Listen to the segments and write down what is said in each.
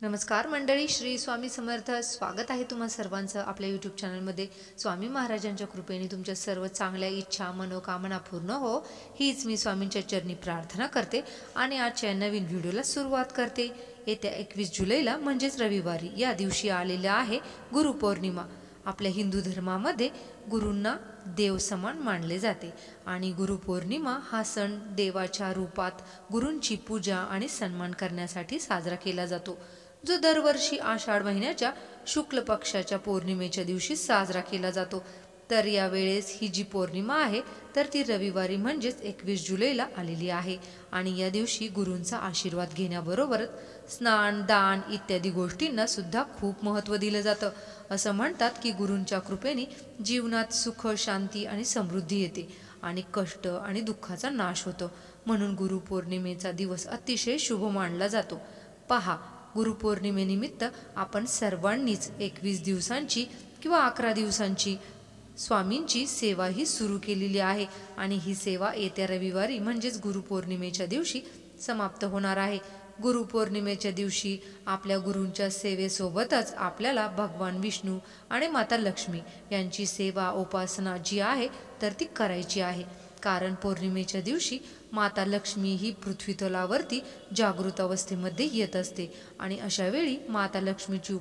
नमस्कार मंडळी, श्री स्वामी समर्थ. स्वागत आहे तुम्हा सर्वांचं आपल्या यूट्यूब चॅनलमध्ये. स्वामी महाराजांच्या कृपेने तुमच्या सर्व चांगल्या इच्छा मनोकामना पूर्ण हो, हीच मी स्वामींच्या चरणी प्रार्थना करते आणि आजच्या नवीन व्हिडिओला सुरुवात करते. येत्या 21 जुलैला म्हणजेच रविवारी या दिवशी आलेला आहे गुरुपौर्णिमा. आपल्या हिंदू धर्मामध्ये गुरूंना देव समान मानले जाते आणि गुरुपौर्णिमा हा सण देवाच्या रूपात गुरूंची पूजा आणि सन्मान करण्यासाठी साजरा केला जातो, जो दरवर्षी आषाढ महिन्याच्या शुक्ल पक्षाच्या पौर्णिमेच्या दिवशी साजरा केला जातो. तर यावेळेस ही जी पौर्णिमा आहे तर ती रविवारी म्हणजेच 21 जुलैला आलेली आहे आणि या दिवशी गुरूंचा आशीर्वाद घेण्याबरोबरच स्नान दान इत्यादी गोष्टींना सुद्धा खूप महत्त्व दिलं जातं. असं म्हणतात की गुरूंच्या कृपेने जीवनात सुख शांती आणि समृद्धी येते आणि कष्ट आणि दुःखाचा नाश होतो. म्हणून गुरुपौर्णिमेचा दिवस अतिशय शुभ मानला जातो. पहा, गुरुपौर्णिमेनिमित्त आपण सर्वांनीच 21 दिवसांची किंवा 11 दिवसांची स्वामींची सेवा ही सुरू केलेली आहे आणि ही सेवा येत्या रविवारी म्हणजेच गुरुपौर्णिमेच्या दिवशी समाप्त होणार आहे. गुरुपौर्णिमेच्या दिवशी आपल्या गुरूंच्या सेवेसोबतच आपल्याला भगवान विष्णू आणि माता लक्ष्मी यांची सेवा उपासना जी आहे तर ती करायची आहे. कारण पौर्णिमेच्या दिवशी माता लक्ष्मी ही पृथ्वीतलावरती जागृत अवस्थेमध्ये येत असते आणि अशा वेळी माता लक्ष्मीची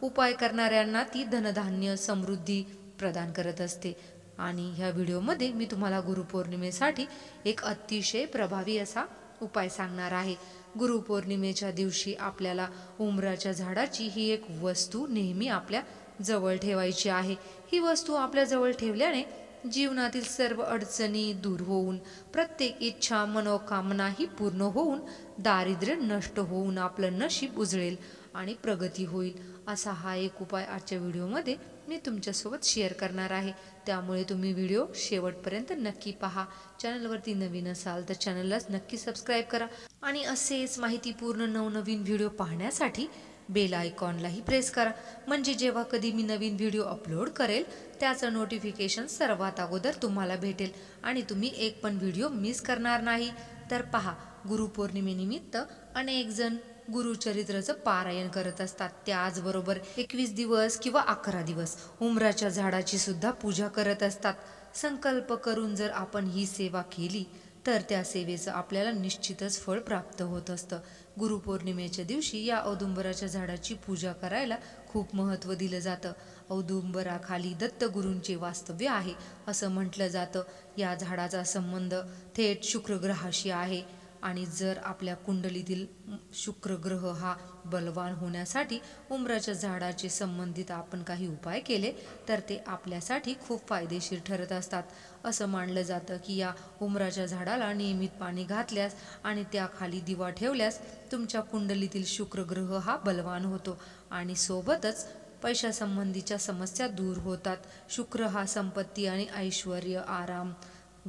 उपाय करणाऱ्यांना ती धनधान्य समृद्धी प्रदान करत असते. आणि ह्या व्हिडिओमध्ये मी तुम्हाला गुरुपौर्णिमेसाठी एक अतिशय प्रभावी असा उपाय सांगणार आहे. गुरुपौर्णिमेच्या दिवशी आपल्याला उंबराच्या झाडाची ही एक वस्तू नेहमी आपल्या जवळ ठेवायची आहे. ही वस्तू आपल्या जवळ ठेवल्याने जीवनातील सर्व अडचणी दूर होऊन प्रत्येक इच्छा मनोकामना ही पूर्ण होऊन दारिद्र्य नष्ट होऊन आपलं नशीब उजळेल आणि प्रगती होईल. असा हा एक उपाय आजच्या व्हिडिओमध्ये मी तुमच्यासोबत शेअर करणार आहे. त्यामुळे तुम्ही व्हिडिओ शेवटपर्यंत नक्की पहा. चॅनलवरती नवीन असाल तर चॅनललाच नक्की सबस्क्राईब करा आणि असेच माहितीपूर्ण नवनवीन व्हिडिओ पाहण्यासाठी बेल आयकॉनलाही प्रेस करा, म्हणजे जेव्हा कधी मी नवीन व्हिडिओ अपलोड करेल त्याचं नोटिफिकेशन सर्वात अगोदर तुम्हाला भेटेल आणि तुम्ही एक पण व्हिडिओ मिस करणार नाही. तर पहा, गुरुपौर्णिमेनिमित्त अनेक जण गुरुचरित्राचं पारायण करत असतात. त्याचबरोबर 21 दिवस किंवा 11 दिवस उंबराच्या झाडाची सुद्धा पूजा करत असतात. संकल्प करून जर आपण ही सेवा केली तर त्या सेवेचं आपल्याला निश्चितच फळ प्राप्त होत असतं. गुरुपौर्णिमेच्या दिवशी या औदुंबराच्या झाडाची पूजा करायला खूप महत्त्व दिलं जातं. औदुंबराखाली दत्तगुरूंचे वास्तव्य आहे असं म्हटलं जातं. या झाडाचा संबंध थेट शुक्रग्रहाशी आहे आणि जर आपल्या कुंडलीतील शुक्रग्रह हा बलवान होण्यासाठी उंबराच्या झाडाचे संबंधित आपण काही उपाय केले तर ते आपल्यासाठी खूप फायदेशीर ठरत असतात. असं मानलं जातं की या उंबराच्या झाडाला नियमित पाणी घातल्यास आणि त्याखाली दिवा ठेवल्यास तुमच्या कुंडलीतील शुक्रग्रह हा बलवान होतो आणि सोबतच पैशासंबंधीच्या समस्या दूर होतात. शुक्र हा संपत्ती आणि ऐश्वर्य आराम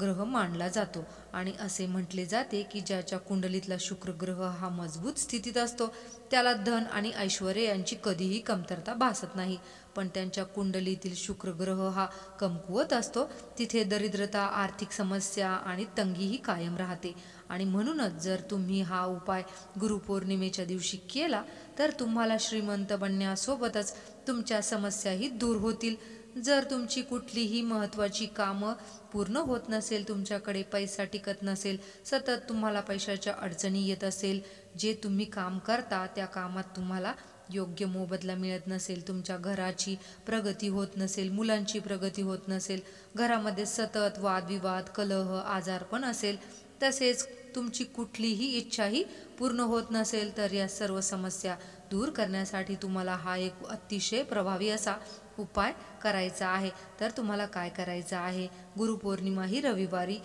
ग्रह मानला जातो आणि असे म्हटले जाते की ज्याच्या कुंडलीतला शुक्र ग्रह हा मजबूत स्थितीत असतो त्याला धन आणि ऐश्वर्य यांची कधीही कमतरता भासत नाही. पण त्यांच्या कुंडलीतील शुक्र ग्रह हा कमकुवत असतो तिथे दरिद्रता आर्थिक समस्या आणि तंगीही कायम राहते. आणि म्हणूनच जर तुम्ही हा उपाय गुरुपौर्णिमेच्या दिवशी केला तर तुम्हाला श्रीमंत बनण्यासोबतच तुमच्या समस्याही दूर होतील. जर तुमची कुठलीही महत्त्वाची कामं पूर्ण होत नसेल, तुमच्याकडे पैसा टिकत नसेल, सतत तुम्हाला पैशाच्या अडचणी येत असेल, जे तुम्ही काम करता त्या कामात तुम्हाला योग्य मोबदला मिळत नसेल, तुमच्या घराची प्रगती होत नसेल, मुलांची प्रगती होत नसेल, घरामध्ये सतत वादविवाद कलह आजारपण असेल, तसेच तुमची कुठलीही इच्छाही पूर्ण होत नसेल तर या सर्व समस्या दूर करण्यासाठी तुम्हाला हा एक अतिशय प्रभावी असा उपाय करायचा आहे. तर तुम्हाला काय करायचं आहे, गुरुपौर्णिमा ही रविवारी,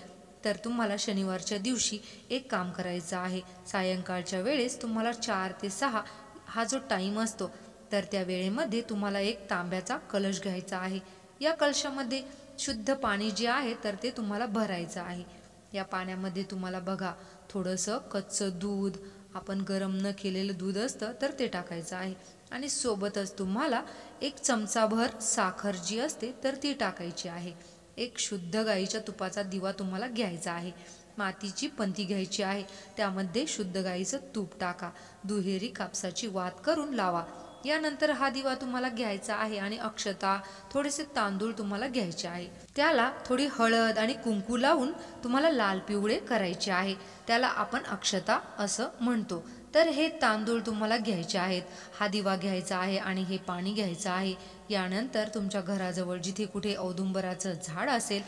तर तुम्हाला शनिवारच्या दिवशी एक काम करायचं आहे. सायंकाळच्या वेळेस तुम्हाला 4 ते 6 हा जो टाईम असतो तर त्या वेळेमध्ये तुम्हाला एक तांब्याचा कलश घ्यायचा आहे. या कलशामध्ये शुद्ध पाणी जे आहे तर ते तुम्हाला भरायचं आहे. या पाण्यामध्ये तुम्हाला बघा थोडंसं कच्चं दूध, आपण गरम न केलेलं दूध असतं तर ते टाकायचं आहे आणि सोबतच तुम्हाला 1 चमचाभर साखर जी असते तर ती टाकायची आहे. एक शुद्ध गाईच्या तुपाचा दिवा तुम्हाला घ्यायचा आहे. मातीची पंती घ्यायची आहे, त्यामध्ये शुद्ध गाईचं तूप टाका, दुहेरी कापसाची वात करून लावा. यानंतर हा दिवा तुम्हाला घ्यायचा आहे आणि अक्षता, थोडेसे तांदूळ तुम्हाला घ्यायचे आहे. त्याला थोडी हळद आणि कुंकू लावून तुम्हाला लाल पिवळे करायचे आहे. त्याला आपण अक्षता असं म्हणतो. तर हे तांदूळ तुम्हाला घ्यायचे आहेत. हा दिवा घ्यायचा आहे आणि हे पाणी घ्यायचं आहे. यानंतर तुमच्या घराजवळ जिथे कुठे औदुंबराचं झाड असेल,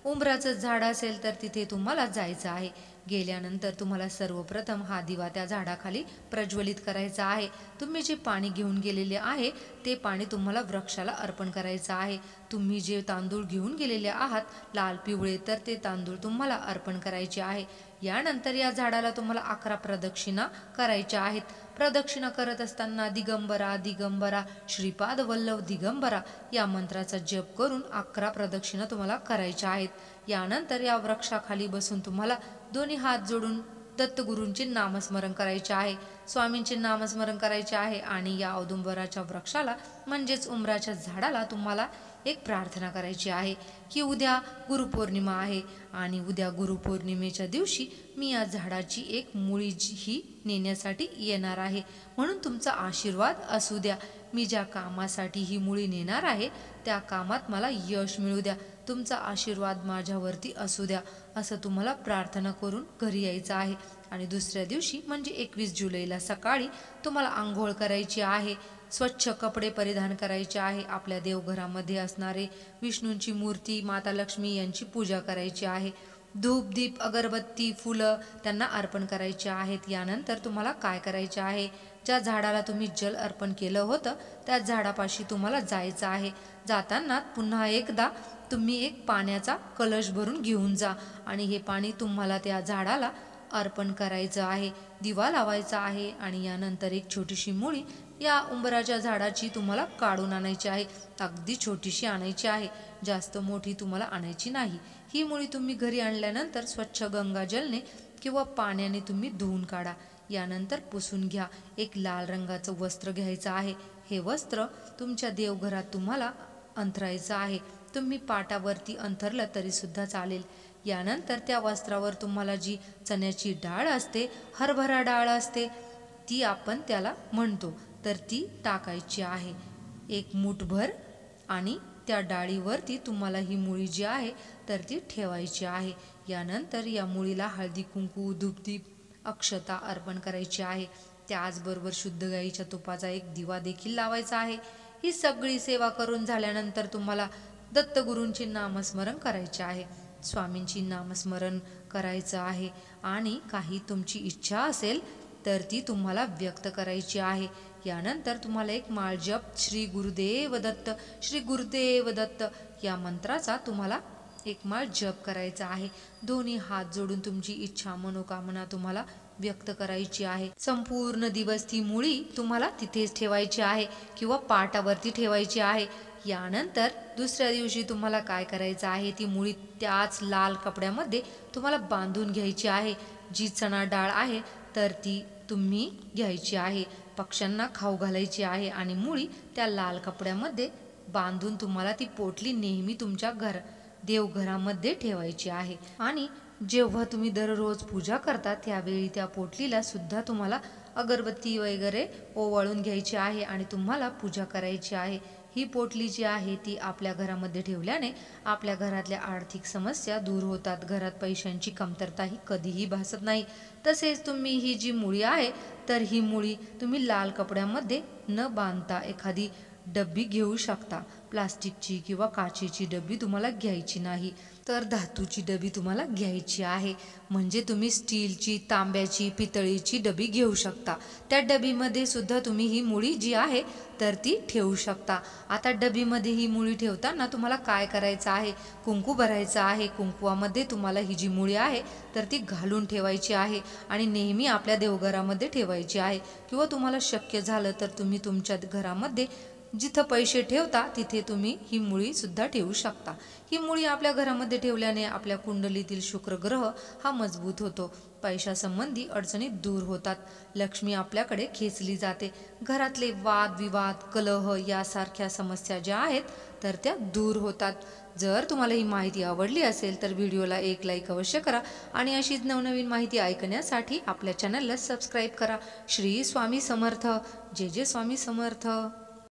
उंबराचं झाड असेल, तर तिथे तुम्हाला जायचं आहे. गेल्यानंतर तुम्हाला सर्वप्रथम हा दिवा त्या झाडाखाली प्रज्वलित करायचा आहे. तुम्ही जे पाणी घेऊन गेलेले आहे ते पाणी तुम्हाला वृक्षाला अर्पण करायचं आहे. तुम्ही जे तांदूळ घेऊन गेलेले आहात लाल पिवळे, तर ते तांदूळ तुम्हाला अर्पण करायचे आहे. यानंतर या झाडाला तुम्हाला 11 प्रदक्षिणा करायच्या आहेत. प्रदक्षिणा करत असताना दिगंबरा दिगंबरा श्रीपाद वल्लभ दिगंबरा या मंत्राचा जप करून 11 प्रदक्षिणा तुम्हाला करायच्या आहेत. यानंतर या वृक्षाखाली बसून तुम्हाला दोन्ही हात जोडून दत्तगुरूंचे नामस्मरण करायचे आहे, स्वामींचे नामस्मरण करायचे आहे. आणि या औदुंबराच्या वृक्षाला म्हणजेच उंबराच्या झाडाला तुम्हाला एक प्रार्थना करायची आहे की उद्या गुरुपौर्णिमा आहे आणि उद्या गुरुपौर्णिमेच्या दिवशी मी या झाडाची एक मुळी ही नेण्यासाठी येणार आहे, म्हणून तुमचा आशीर्वाद असू द्या. मी ज्या कामासाठी ही मुळी नेणार आहे त्या कामात मला यश मिळू द्या, तुमचा आशीर्वाद माझ्यावरती असू द्या, असं तुम्हाला प्रार्थना करून घरी यायचं आहे. आणि दुसऱ्या दिवशी म्हणजे 21 जुलैला सकाळी तुम्हाला आंघोळ करायची आहे, स्वच्छ कपडे परिधान करायचे आहे. आपल्या देवघरामध्ये असणारे विष्णूंची मूर्ती, माता लक्ष्मी यांची पूजा करायची आहे. धूप दीप अगरबत्ती फुलं त्यांना अर्पण करायचे आहेत. यानंतर तुम्हाला काय करायचे आहे, ज्या झाडाला तुम्ही जल अर्पण केलं होतं त्या झाडापाशी तुम्हाला जायचं आहे. जाताना पुन्हा एकदा तुम्ही एक पाण्याचा कलश भरून घेऊन जा आणि हे पाणी तुम्हाला त्या झाडाला अर्पण करायचं आहे. दिवा लावायचा आहे आणि यानंतर एक छोटीशी मुळी या उंबराच्या झाडाची तुम्हाला काढून आणायची आहे. अगदी छोटीशी आणायची आहे, जास्त मोठी तुम्हाला आणायची नाही. ही मुळी तुम्ही घरी आणल्यानंतर स्वच्छ गंगाजलने किंवा पाण्याने तुम्ही धुवून काढा. यानंतर पुसून घ्या. एक लाल रंगाचं वस्त्र घ्यायचं आहे. हे वस्त्र तुमच्या देवघरात तुम्हाला अंथरायचं आहे. तुम्ही पाटावरती अंथरलं तरी सुद्धा चालेल. यानंतर त्या वस्त्रावर तुम्हाला जी चण्याची डाळ असते, हरभरा डाळ असते, ती आपण त्याला म्हणतो, तर ती टाकायची आहे एक मूठभर. आणि त्या डाळीवरती तुम्हाला ही मुळी जी आहे तर ती ठेवायची आहे. यानंतर या मुळीला हळदी कुंकू धूपदीप अक्षता अर्पण करायची आहे. त्याचबरोबर शुद्ध गाईच्या तुपाचा एक दिवा देखील लावायचा आहे. ही सगळी सेवा करून झाल्यानंतर तुम्हाला दत्तगुरूंचे नामस्मरण करायचे आहे, स्वामींची नामस्मरण करायचं आहे. आणि काही तुमची इच्छा असेल तर ती तुम्हाला व्यक्त करायची आहे. यानंतर तुम्हाला एक माळ जप श्री गुरुदेव दत्त श्री गुरुदेव दत्त या मंत्राचा तुम्हाला एक माळ जप करायचा आहे. दोन्ही हात जोडून तुमची इच्छा मनोकामना तुम्हाला व्यक्त करायची आहे. संपूर्ण दिवस ती मुळी तुम्हाला तिथेच ठेवायची आहे किंवा पाटावरती ठेवायची आहे. यानंतर दुसऱ्या दिवशी तुम्हाला काय करायचं आहे, ती मुळी त्याच लाल कपड्यामध्ये तुम्हाला बांधून घ्यायची आहे. जी चणा डाळ आहे तर ती तुम्ही घ्यायची आहे, पक्ष्यांना खाऊ घालायची आहे आणि मुळी त्या लाल कपड्यामध्ये बांधून तुम्हाला ती पोटली नेहमी तुमच्या देवघरामध्ये ठेवायची आहे. आणि जेव्हा तुम्ही दररोज पूजा करता त्यावेळी त्या पोटलीला सुद्धा तुम्हाला अगरबत्ती वगैरे ओवाळून घ्यायची आहे आणि तुम्हाला पूजा करायची आहे. ही पोटली जी आहे ती आपल्या घरामध्ये ठेवल्याने आपल्या घरातल्या आर्थिक समस्या दूर होतात. घरात पैशांची कमतरता ही कधीही भासत नाही. तसेच तुम्ही ही जी मुळी आहे तर ही मुळी तुम्ही लाल कपड्यामध्ये न बांधता एखादी डब्बी घेऊ शकता. प्लास्टिकची किंवा काचेची डब्बी तुम्हाला घ्यायची नाही, तर धातूची डबी तुम्हाला घ्यायची आहे. म्हणजे तुम्ही स्टीलची, तांब्याची, पितळीची डबी घेऊ शकता. त्या डबीमध्ये सुद्धा तुम्ही ही मुळी जी आहे तर ती ठेवू शकता. आता डबीमध्ये ही मुळी ठेवताना तुम्हाला काय करायचं आहे, कुंकू भरायचं आहे. कुंकवामध्ये तुम्हाला ही जी मुळी आहे तर ती घालून ठेवायची आहे आणि नेहमी आपल्या देवघरामध्ये ठेवायची आहे. किंवा तुम्हाला शक्य झालं तर तुम्ही तुमच्या घरामध्ये जिथं पैसे ठेवता तिथे तुम्ही ही मुळी सुद्धा ठेवू शकता. ही मुळी आपल्या घरामध्ये ठेवल्याने आपल्या कुंडलीतील शुक्र ग्रह हा मजबूत होतो. पैशासंबंधी अडचणी दूर होतात, लक्ष्मी आपल्याकडे खेचली जाते, घरातले वाद विवाद कलह यासारख्या समस्या ज्या आहेत तर त्या दूर होतात. जर तुम्हाला ही माहिती आवडली असेल तर व्हिडिओला एक लाईक अवश्य करा आणि अशीच नवनवीन माहिती ऐकण्यासाठी आपल्या चॅनलला सबस्क्राईब करा. श्री स्वामी समर्थ. जय जय स्वामी समर्थ.